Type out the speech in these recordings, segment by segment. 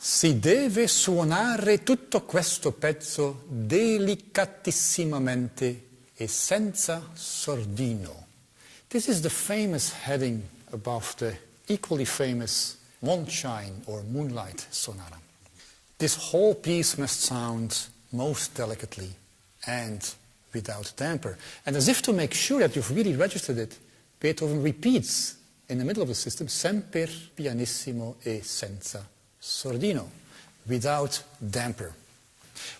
Si deve suonare tutto questo pezzo delicatissimamente e senza sordino. This is the famous heading above the equally famous Mondschein or Moonlight Sonata. This whole piece must sound most delicately and without damper. And as if to make sure that you've really registered it, Beethoven repeats in the middle of the system, semper pianissimo e senza sordino, without damper.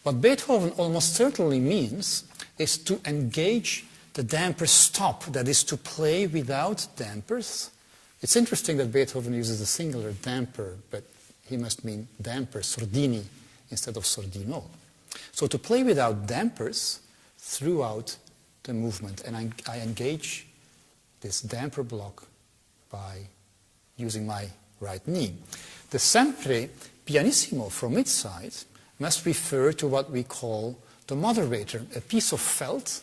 What Beethoven almost certainly means is to engage the damper stop, that is to play without dampers. It's interesting that Beethoven uses the singular damper, but he must mean damper, sordini, instead of sordino. So to play without dampers throughout the movement, and I engage this damper block by using my right knee. The sempre pianissimo from its side must refer to what we call the moderator, a piece of felt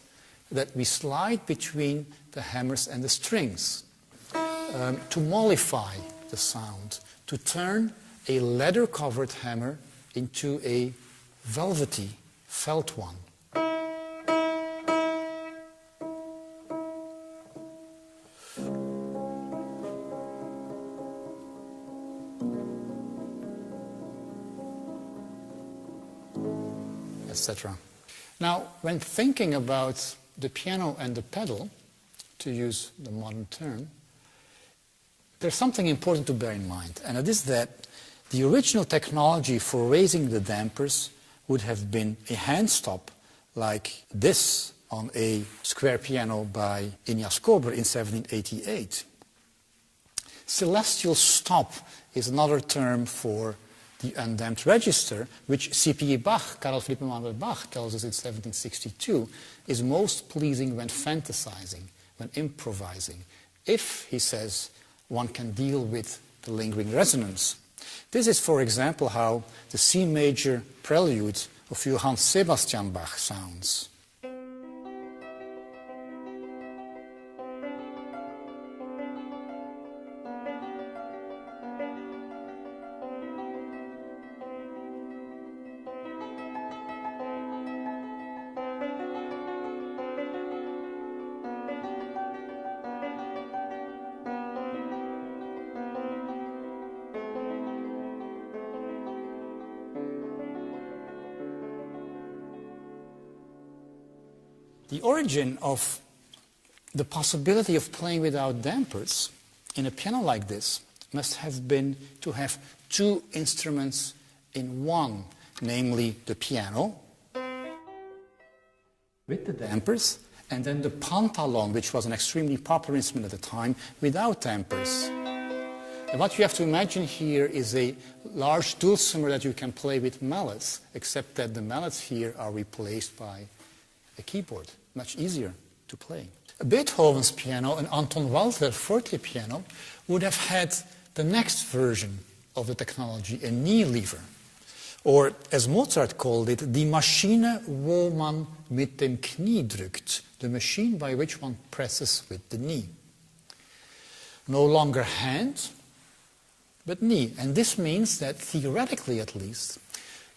that we slide between the hammers and the strings to mollify the sound, to turn a leather-covered hammer into a velvety felt one. Etc. Now, when thinking about the piano and the pedal, to use the modern term, there's something important to bear in mind, and it is that the original technology for raising the dampers would have been a hand stop like this on a square piano by Ignaz Kober in 1788. Celestial stop is another term for the undamped register, which C.P. Bach, Karl Philipp Emanuel Bach, tells us in 1762, is most pleasing when fantasizing, when improvising, if, he says, one can deal with the lingering resonance. This is, for example, how the C major prelude of Johann Sebastian Bach sounds. The origin of the possibility of playing without dampers in a piano like this must have been to have two instruments in one, namely the piano with the dampers, and then the pantalon, which was an extremely popular instrument at the time, without dampers. And what you have to imagine here is a large dulcimer that you can play with mallets, except that the mallets here are replaced by a keyboard, much easier to play. Beethoven's piano, an Anton Walter forte piano, would have had the next version of the technology, a knee lever. Or, as Mozart called it, die Maschine, wo man mit dem Knie drückt, the machine by which one presses with the knee. No longer hand, but knee. And this means that, theoretically at least,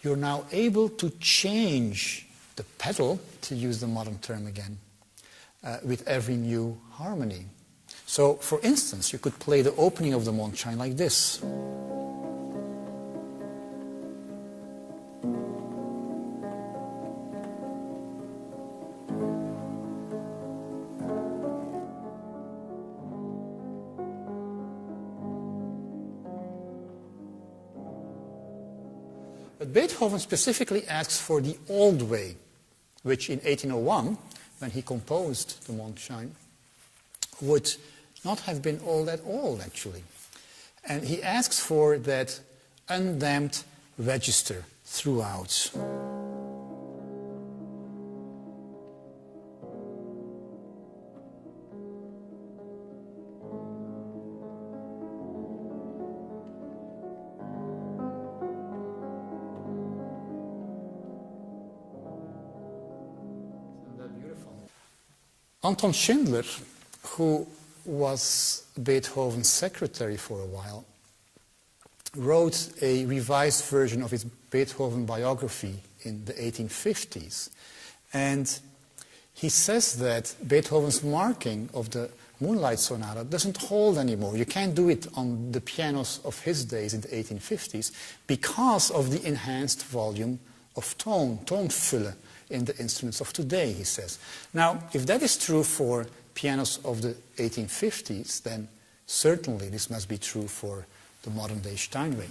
you're now able to change the pedal, to use the modern term again, with every new harmony. So, for instance, you could play the opening of the Mondschein like this. But Beethoven specifically asks for the old way, which in 1801, when he composed the Mondschein, would not have been all that old, actually. And he asks for that undamped register throughout. Anton Schindler, who was Beethoven's secretary for a while, wrote a revised version of his Beethoven biography in the 1850s. And he says that Beethoven's marking of the Moonlight Sonata doesn't hold anymore. You can't do it on the pianos of his days in the 1850s because of the enhanced volume of toonvulle in the instruments of today, he says. Now, if that is true for pianos of the 1850s, then certainly this must be true for the modern-day Steinway.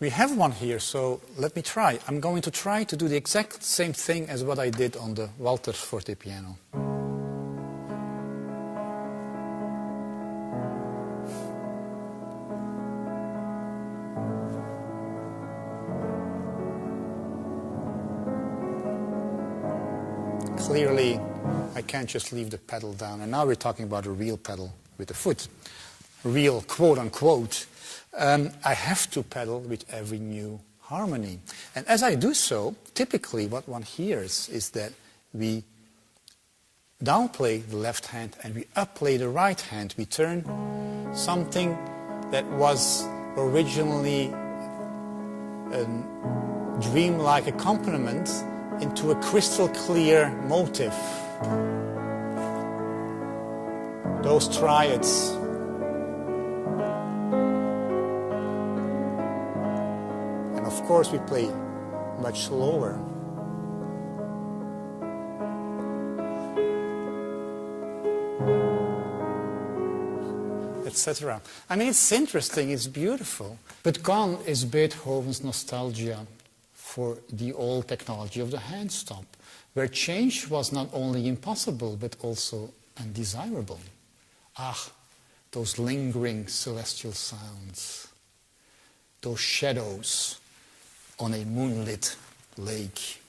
We have one here, so let me try. I'm going to try to do the exact same thing as what I did on the Walter forte piano. Clearly, I can't just leave the pedal down. And now we're talking about a real pedal with the foot. Real, quote-unquote. I have to pedal with every new harmony. And as I do so, typically what one hears is that we downplay the left hand and we upplay the right hand. We turn something that was originally a dreamlike accompaniment into a crystal clear motive. Those triads. And of course we play much slower. Etc. I mean, it's interesting, it's beautiful. But gone is Beethoven's nostalgia for the old technology of the hand stop, where change was not only impossible, but also undesirable. Ah, those lingering celestial sounds, those shadows on a moonlit lake.